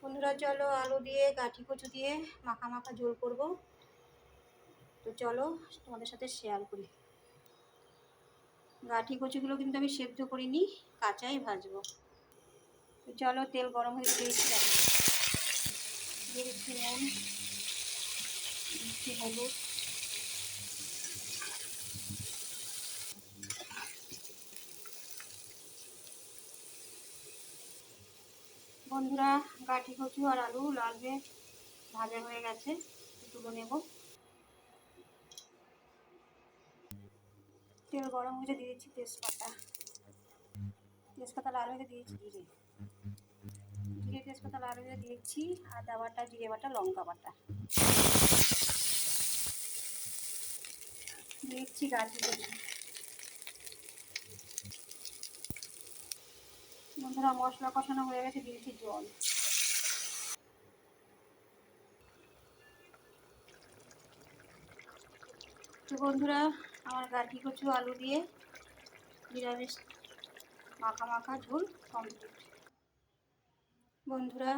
বন্ধুরা চলো আলু দিয়ে গাঠি কচু দিয়ে মাখা মাখা ঝোল করব। তো চলো তোমাদের সাথে শেয়ার করি। গাঠি কচুগুলো কিন্তু আমি সেদ্ধ করিনি, কাঁচাই ভাজবো। তো চলো তেল গরম হয়ে দিয়েছি, দিয়ে দিচ্ছি নুন, দিচ্ছি হলুদ, বন্ধুরা গাঠি কচু আর আলু লাল হয়ে ভাজা হয়ে গেছে, তুলে নেব। তেল গরম হয়ে দিয়ে দিচ্ছি তেজপাতা, তেজপাতা লাল হয়ে দিয়েছি জিরে, জিরে তেজপাতা লাল হয়ে দিয়েছি আদা বাটা, জিরে বাটা, লঙ্কা বাটা, দিচ্ছি গাঠি কচু। বন্ধুরা মশলা কষানো হয়ে গেছে, দিয়েছি জল। তো বন্ধুরা আমার গাঠি কচু আলু দিয়ে নিরামিষ মাখা মাখা ঝোল কমপ্লিট। বন্ধুরা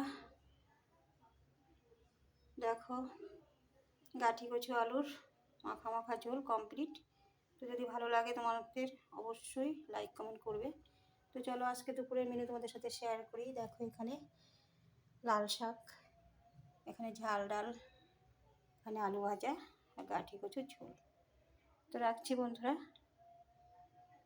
দেখো গাঠি কচু আলুর মাখা মাখা ঝোল কমপ্লিট। তো যদি ভালো লাগে তোমাদের অবশ্যই লাইক কমেন্ট করবে। তো চলো আজকে দুপুরের মেনু তোমাদের সাথে শেয়ার করি। দেখো এখানে লাল শাক, এখানে ঝাল ডাল, এখানে আলু ভাজা আর গাঠি কচুর ঝোল। তো রাখছি বন্ধুরা।